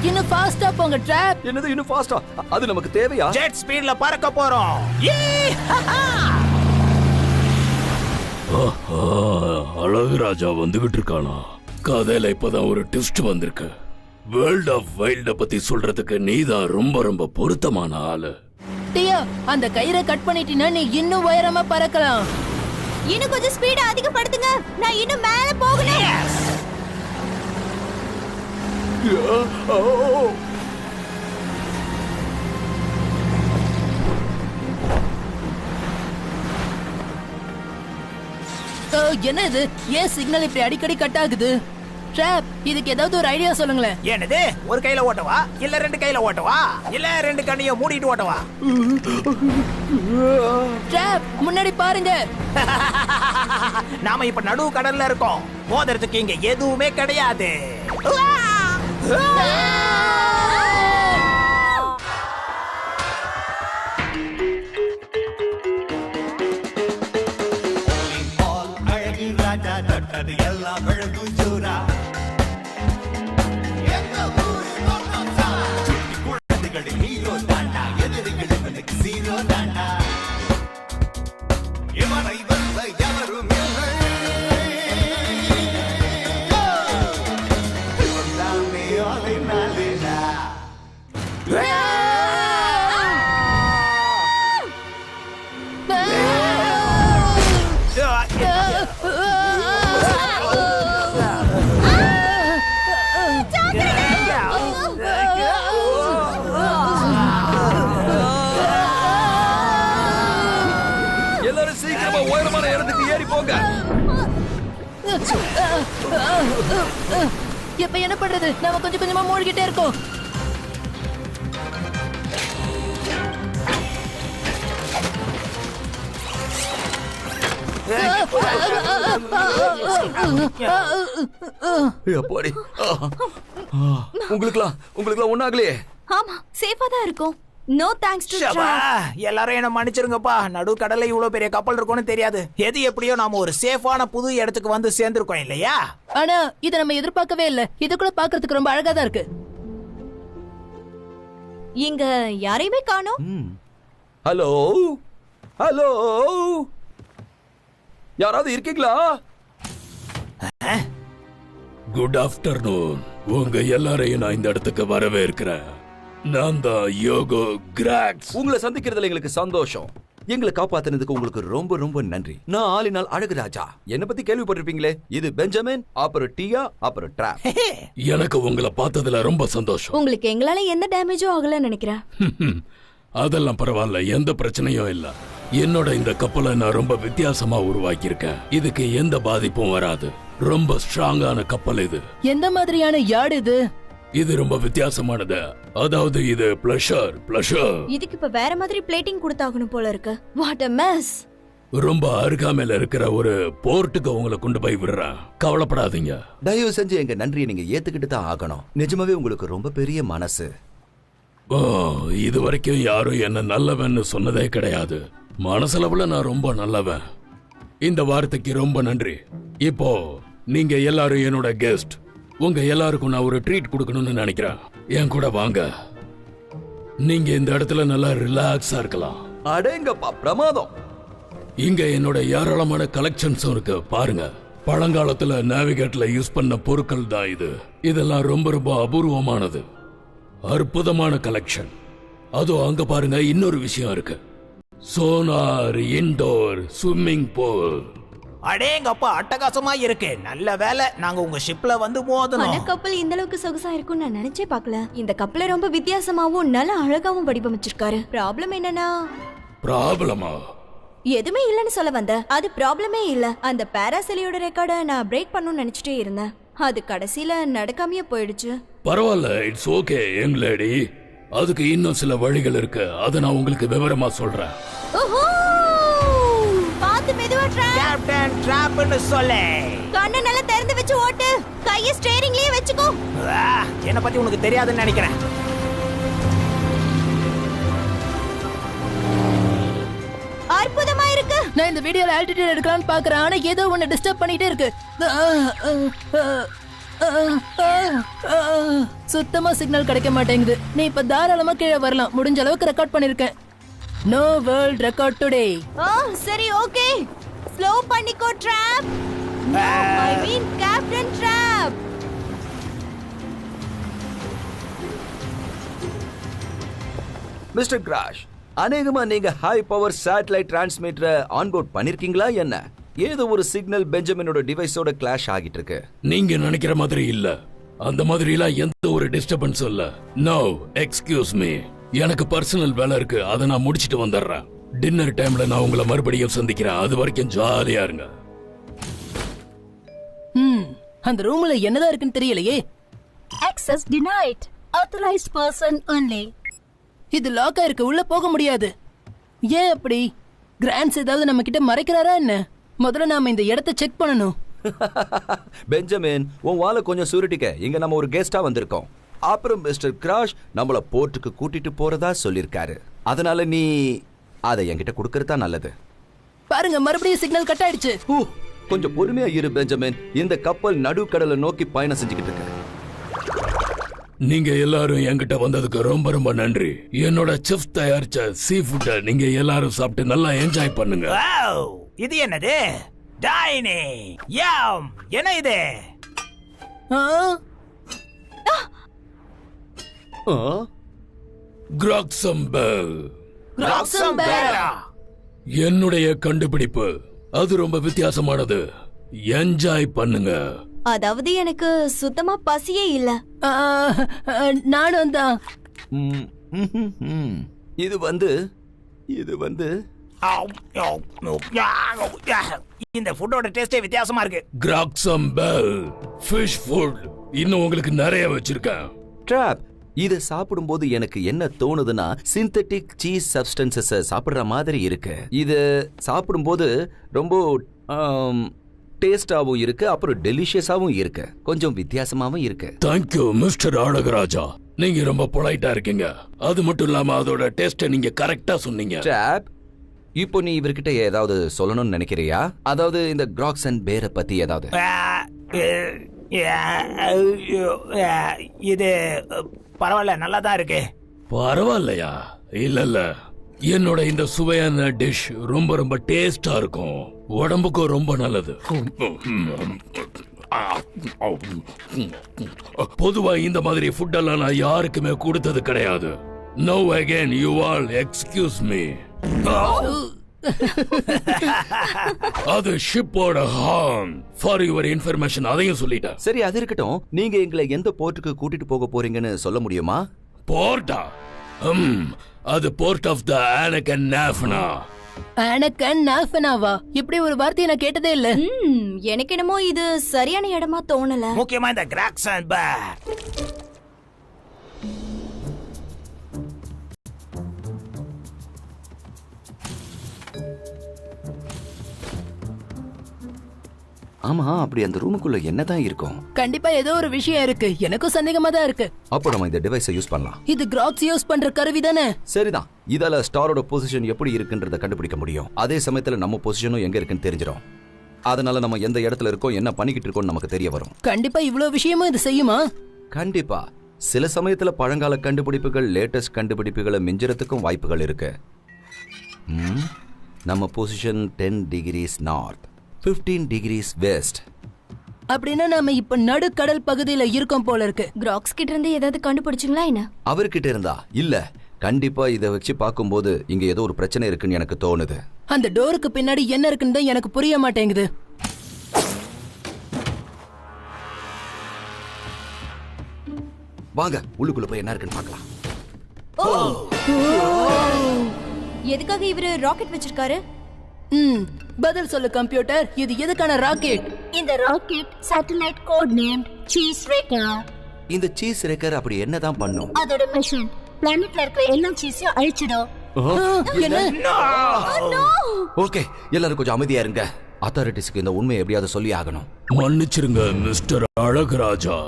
இன்னும் ஃபாஸ்டா போங்க ட்ராப். என்னது இன்னும் ஃபாஸ்டா? அது நமக்கு தேவையா? ஜெட் ஸ்பீட்ல பறக்க போறோம். அழகு ராஜா வந்துகிட்டு இருக்கானா? கதையில இப்பதான் ஒரு ட்விஸ்ட் வந்திருக்கு. வேர்ல்ட் ஆஃப் வைல்ட பத்தி சொல்றதுக்கு நீதான் ரொம்ப ரொம்ப பொருத்தமான ஆளு. டியா, அந்த கயிறை கட் பண்ணிட்டீனா நீ இன்னும் உயரமா பறக்கலாம். இன்னும் கொஞ்சம் ஸ்பீட அதிகப்படுத்துங்க, நான் இன்னும் மேல போகணும். என்ன இது? ஏன் சிக்னல் இப்படி அடிக்கடி கட் ஆகுது? ட்ராப், இதுக்கு ஏதாவது ஒரு ஐடியா சொல்லுங்களேன். என்னது? ஒரு கையில ஓட்டவா இல்ல ரெண்டு கையில ஓட்டவா இல்ல ரெண்டு கண்ணையும் மூடிட்டு ஓட்டவா? ட்ராப், முன்னாடி பாருங்க. நாம இப்ப நடு கடல்ல இருக்கோம். மோதிரத்துக்கு இங்க எதுவுமே கிடையாது. எல்லாரும் சீக்கிரமா உயரமான இடத்துக்கு ஏறி போங்க. இப்ப என்ன பண்றது? நாம கொஞ்சம் கொஞ்சமா மூழ்கிட்டே இருக்கோம். அப்பாடி, உங்களுக்குலாம் ஒண்ணாகலையே? ஆமா, சேஃபா தான் இருக்கும். No thanks to drop. எல்லாரும் என்ன மன்னிச்சிருங்கப்பா. நடு கடல்ல இவ்வளவு பெரிய கப்பல் இருக்கும்னு தெரியாது. எது எப்படியோ நாம ஒரு சேஃபான புது இடத்துக்கு வந்து சேர்ந்திருக்கோம் இல்லையா? ஆனா இத நம்ம எதிர்பார்க்கவே இல்ல. இது கூட பாக்குறதுக்கு ரொம்ப அழகா தான் இருக்கு. இங்க யாரையுமே காணோம். ஹலோ ஹலோ, யாராவது இருக்கீங்களா? Good afternoon. உங்க எல்லாரையும் நான் இந்த இடத்துக்கு வரவேற்கிறேன். நான் தான் யோகோ கிராக்ஸ். உங்களை சந்திக்கிறதுல எங்களுக்கு சந்தோஷம். எங்களை காப்பாத்தினதுக்கு உங்களுக்கு ரொம்ப ரொம்ப நன்றி. நான் ஆளினால் அழகு ராஜா. என்ன பத்தி கேள்விப்பட்டிருப்பீங்களே. இது பெஞ்சமின், அப்புறம் டியா, அப்புறம் ட்ராப். எனக்கு உங்களை பார்த்ததுல ரொம்ப சந்தோஷம். உங்களுக்கு எங்களால எந்த டேமேஜும் ஆகல நினைக்கிறேன். அதெல்லாம் பரவாயில்ல, எந்த பிரச்சனையும் இல்ல. என்னோட இந்த கப்பலை நான் ரொம்ப வித்தியாசமா உருவாக்கியிருக்கேன். இதுக்கு எந்த பாதிப்பும் வராது. ரொம்ப ஸ்ட்ராங்கான கப்பல் இது. எந்த மாதிரியான யார்டு இது? இது ரொம்ப வித்தியாசமானது. அதாவது இது பிளஷர். இதுக்கு இப்ப வேற மாதிரி பிளேட்டிங் கொடுத்தாகணும் போல இருக்கு. What a mess. ரொம்ப அருகாமையில இருக்கிற ஒரு போர்ட்டுக்கு உங்களை கொண்டு போய் விடுறேன். கவலைப்படாதீங்க. தயவு செஞ்சு எங்க நன்றியை நீங்க ஏத்துக்கிட்டு தான் ஆகணும். நிஜமாவே உங்களுக்கு ரொம்ப பெரிய மனசு. இது வரைக்கும் யாரும் என்ன நல்லவன்னு சொன்னதே கிடையாது. மனசளவுல நான் ரொம்ப நல்லவன். இந்த வார்த்தைக்கு ரொம்ப நன்றி. இப்போ நீங்க எல்லாரும் என்னோட கெஸ்ட். உங்க எல்லாருக்கும் நான் ஒரு ட்ரீட் கொடுக்கணும்னு நினைக்கிறேன். என் கூட வாங்க. நீங்க இந்த இடத்துல நல்லா ரிலாக்ஸா இருக்கலாம். அடேங்கப்பா, பிரமாதம். இங்க என்னோட ஏராளமான கலெக்ஷன்ஸும் இருக்கு. பாருங்க, பழங்காலத்துல நேவிகேட்ல யூஸ் பண்ண பொருட்கள் தான் இது. இதெல்லாம் ரொம்ப ரொம்ப அபூர்வமானது. அற்புதமான கலெக்ஷன். அதுவும் அங்க பாருங்க, இன்னொரு விஷயம் இருக்கு. Sonar, indoor swimming pool. அடேங்கப்பா, அட்டகாசமா இருக்கு. நல்ல வேலை நாங்க உங்க ஷிப்ல வந்து மோதணும். அந்த கப்பல் இந்த அளவுக்கு சொகுசா இருக்கும்னு நான் நினைச்சே பார்க்கல. இந்த கப்பலை ரொம்ப வித்தியாசமாவும் நல்ல அழகாவும் வடிவமைச்சிருக்காரு. ப்ராப்ளம் என்னன்னா? ப்ராப்ளமா? எதுவுமே இல்லன்னு சொல்ல வந்த. அது ப்ராப்ளமே இல்ல. அந்த பாராசெலியோட ரெக்கார்டை நான் பிரேக் பண்ணணும்னு நினைச்சிட்டே இருந்தேன். அது கடைசியில நடக்காமையே போயிடுச்சு. பரவாயில்ல, இட்ஸ் ஓகே யங் லேடி. அதுக்கு இன்னும் சில வழிகள் இருக்கு. அதை நான் உங்களுக்கு விவரமா சொல்றேன். ஓஹோ, பாத்து மெதுவா ட்ராப். கேப்டன் ட்ராப்னு சொல்லே. கண்ணை நல்லா திறந்து வச்சு ஓட்டு. கையை ஸ்டீரிங்லயே வெச்சுக்கோ. என்ன பத்தி உனக்கு தெரியாதுன்னு நினைக்கிறேன். அற்புதமா இருக்கு. நான் இந்த வீடியோல ஆல்டிட்யூட் எடுக்கலாம்னு பாக்குறேன். ஆனா ஏதோ ஒன்னு டிஸ்டர்ப் பண்ணிட்டே இருக்கு. சுத்தமா சிக்னல் கிடைக்க மாட்டேங்குது. நீ இப்ப தாராளமா கீழே வரலாம். முடிஞ்ச அளவுக்கு ரெக்கார்ட் பண்ணிருக்கேன். No world record today. சரி ஓகே. ஸ்லோ பண்ணிக்கோ drop. I mean captain drop. Mister crash, அநேகமா நீங்க ஹை பவர் சேட்டலைட் டிரான்ஸ்மிட்டரை ஆன்போர்ட் பண்ணிருக்கீங்களா என்ன? ஏதோ ஒரு சிக்னல் பெஞ்சமினோட டிவைஸோட கிளாஷ் ஆகிட்டு இருக்கு. நீங்க நினைக்கிற மாதிரி இல்ல. அந்த மாதிரி எல்லாம் எந்த ஒரு டிஸ்டர்பன்ஸ் இல்ல. நோ எக்ஸ்கியூஸ் மீ, எனக்கு பர்சனல் வேலை இருக்கு. அதை நான் முடிச்சிட்டு வந்துடுறேன். டின்னர் டைம்ல நான் உங்களை மறுபடியும் சந்திக்கிறேன். அது வரைக்கும் ஜாலியா இருங்க. அந்த ரூம்ல என்னதான் இருக்குன்னு தெரியலையே. Access denied. Authorized person only. இது லாக்கா இருக்கு. உள்ள போக முடியாது. ஏன் அப்படி? கிராண்ட்ஸ் ஏதாவது நம்ம கிட்ட மறைக்கிறாரா என்ன? முதல்ல நாம இந்த இடத்தை செக் பண்ணணும். பெஞ்சமின், உன் வாழை கொஞ்சம் சுருட்டிக்க. இங்க நம்ம ஒரு கெஸ்டா வந்திருக்கோம். அப்புறம் மிஸ்டர் கிராஷ் நம்மள போர்ட்டுக்கு கூட்டிட்டு போறதா சொல்லிருக்காரு. அதனால நீ அதை என்கிட்ட கொடுக்கறதா நல்லது. பாருங்க, மறுபடியும் சிக்னல் கட் ஆயிடுச்சு. கொஞ்சம் பொறுமையா இரு பெஞ்சமின். இந்த கப்பல் நடுக்கடலை நோக்கி பயணம் செஞ்சுக்கிட்டு இருக்கு. நீங்க எல்லாரும் என்கிட்ட வந்ததுக்கு ரொம்ப ரொம்ப நன்றி. என்னோட செஃப் தயாரிச்ச சீ ஃபுட்டை நீங்க எல்லாரும் சாப்பிட்டு நல்லா என்ஜாய் பண்ணுங்க. வாவ், இது என்னது? டைனிங் யம். என்ன இது? கிராக்சம்பெல். ராக்சம்பேரா. என்னுடைய கண்டுபிடிப்பு. அது ரொம்ப வித்தியாசமானது. என்ஜாய் பண்ணுங்க. அதாவது எனக்கு சுத்தமா பசியே இல்ல. நானும் தான். இது வந்து இந்த ஃபுட்டோட டேஸ்டே வித்தியாசமா இருக்கு. கிராக்சம்பெல் ஃபிஷ் ஃபுட். இன்னும் உங்களுக்கு நிறைய வச்சிருக்கேன். ட்ராப். இத சாப்பிடும்போது எனக்கு என்ன தோணுதுன்னா, சிந்தட்டிக் சீஸ் சப்ஸ்டன்சஸ் சாப்பிடுற மாதிரி இருக்கு. இது சாப்பிடும்போது ரொம்ப டேஸ்டாவும் இருக்கு, அப்புறம் டெலிஷியஸாவும் இருக்கு, கொஞ்சம் வித்தியாசமாவும் இருக்கு. Thank you mister Azhagaraja. நீங்க ரொம்ப பொலைட்டா இருக்கீங்க. அது மட்டும் இல்லாம அதோட டேஸ்ட நீங்க கரெக்டா சொன்னீங்க. ட்ராப், இப்போ நீ இவர்கிட்ட ஏதாவது சொல்லணும்னு நினைக்கிறியா? அதாவது இந்த கிராக்ஸ் அண்ட் பேரை பத்தி ஏதாவது? இது பரவாயில்ல, நல்லா தான் இருக்கு. பரவாயில்லையா? இல்ல இல்ல, என்னோட இந்த சுவையான டிஷ் ரொம்ப ரொம்ப டேஸ்டா இருக்கும். உடம்புக்கும் ரொம்ப நல்லது. பொதுவா இந்த மாதிரி ஃபுட் எல்லாம் நான் யாருக்குமே கொடுத்தது கிடையாது. No again you all excuse me. அது ஷிப்போட ஹார்ன். ஃபார் யுவர் இன்ஃபர்மேஷன் அதையும் சொல்லிட்டேன். சரி, அது இருக்கட்டும். நீங்க எங்களை எந்த போர்ட்டுக்கு கூட்டிட்டு போக போறீங்கன்னு சொல்ல முடியுமா? போர்ட்டா? அது போர்ட் ஆஃப் த ஆனகன் நாஃபனா. ஆனகன் நாஃபனாவா? இப்படி ஒரு வார்த்தையை நான் கேட்டதே இல்ல. எனக்கு என்னமோ இது சரியான இடமா தோணல. முக்கியமா இந்த கிராக்சன்பேர். ஆமா, அப்படி அந்த ரூமுக்குள்ள என்னதான் இருக்கும்? கண்டிப்பா ஏதோ ஒரு விஷயம் இருக்கு. எனக்கும் சந்தேகமா தான் இருக்கு. அப்போ நம்ம இந்த டிவைஸை யூஸ் பண்ணலாம். இது கிராக்ஸ் யூஸ் பண்ற கருவி தானே? சரிதான். இதால ஸ்டாரோட பொசிஷன் எப்படி இருக்குன்றத கண்டுபிடிக்க முடியும். அதே சமயத்துல நம்ம பொசிஷனும் எங்க இருக்குன்னு தெரிஞ்சிடும். அதனால நம்ம எந்த இடத்துல இருக்கோம், என்ன பண்ணிக்கிட்டு இருக்கோம் நமக்கு தெரிய வரும். கண்டிப்பா இவ்வளவு விஷயமும் இது செய்யுமா? கண்டிப்பா. சில சமயத்துல பழங்கால கண்டுபிடிப்புகள் லேட்டஸ்ட் கண்டுபிடிப்புகளை மிஞ்சறதுக்கும் வாய்ப்புகள் இருக்கு. நம்ம position 10 degrees north, 15 degrees west. அப்படின்னா நாம இப்ப நடுக்கடல் பகுதியில இருக்கோம் போல இருக்கு. கிராக்ஸ் கிட்ட இருந்து ஏதாவது கண்டுபிடிச்சிங்களா என்ன? அவர்கிட்ட இருந்தா இல்ல. கண்டிப்பா இதை வச்சு பார்க்கும்போது இங்க ஏதோ ஒரு பிரச்சனை இருக்குன்னு எனக்கு தோணுது. அந்த டோருக்கு பின்னாடி என்ன இருக்குன்னு தான் எனக்கு புரிய மாட்டேங்குது. வாங்க உள்ளுக்குள்ள போய் என்ன இருக்குன்னு பார்க்கலாம். எதுக்காக இவரு ராக்கெட் வச்சிருக்காரு? பதில் சொல்லு கம்ப்யூட்டர். இது எதுக்கான ராக்கெட்? இந்த rocket satellite code named cheese wrecker. இந்த சீஸ் ரேக்கர் அப்படி என்னதான் பண்ணும்? அதோட மிஷன் பிளானட்ல இருக்கிற எல்லா சீஸையும் அழிச்சிடும். என்ன? ஓகே, எல்லாரும் கொஞ்சம் அமைதியா இருங்க. அத்தாரிட்டிஸ்க்கு இந்த உண்மையை எப்படியாவது சொல்லி ஆகணும். மன்னிச்சிருங்க மிஸ்டர் அழகராஜா.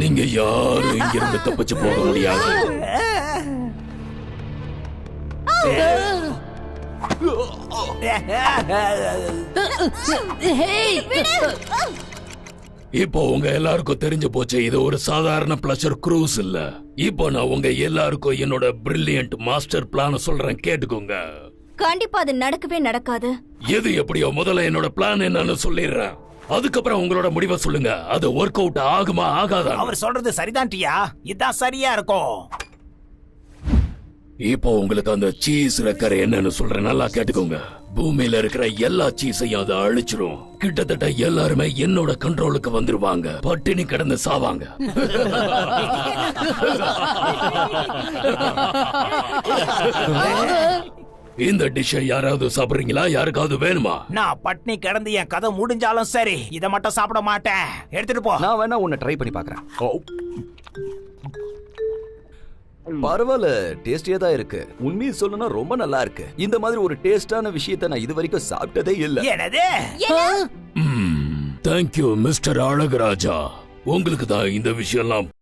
நீங்க யாரும் இங்கிருந்து தப்பிச்சு போக முடியாது. இப்போ உங்க எல்லாருக்கும் தெரிஞ்சு போச்சு, இது ஒரு சாதாரண பிளஷர் க்ரூஸ் இல்ல. இப்போ நான் உங்க எல்லாருக்கும் என்னோட பிரில்லியன்ட் மாஸ்டர் பிளான சொல்றேன், கேட்டுக்கோங்க. கண்டிப்பா அது நடக்கவே நடக்காது. எது எப்படியோ முதல்ல என்னோட பிளான் என்னன்னு சொல்லிடுறேன். அதுக்கப்புறம் உங்களோட முடிவை சொல்லுங்க. அது ஒர்க் அவுட் ஆகுமா ஆகாதா? அவர் சொல்றது சரிதான் டியா, இதான் சரியா இருக்கும். இப்போ உங்களுக்கு அந்த சீஸ் ரெக்கர் என்னன்னு சொல்றேன், நல்லா கேட்டுக்கோங்க. பூமியில இருக்கிற எல்லா சீஸையும் அதை அழிச்சிரும். கிட்டத்தட்ட எல்லாருமே என்னோட கண்ட்ரோலுக்கு வந்துருவாங்க, பட்டினி கிடந்து சாவாங்க. இந்த டிஷ்ஷை யாராவது சாப்பிடுறீங்களா? யாருக்காவது வேணுமா? நான் பட்னி கிடந்து என் கதை முடிஞ்சாலும் சரி, இதை மட்டும் சாப்பிட மாட்டேன். எடுத்துட்டு போ. நான் வேணா உன்னை ட்ரை பண்ணி பார்க்கறேன். பரவாயில்ல, டேஸ்டியா தான் இருக்கு. உண்மையை சொல்லணும்னா ரொம்ப நல்லா இருக்கு. இந்த மாதிரி ஒரு டேஸ்டான விஷயத்தை நான் இது வரைக்கும் சாப்பிட்டதே இல்ல. என்னது? Thank you mister Azhagaraja. உங்களுக்கு தான் இந்த விஷயம்லாம்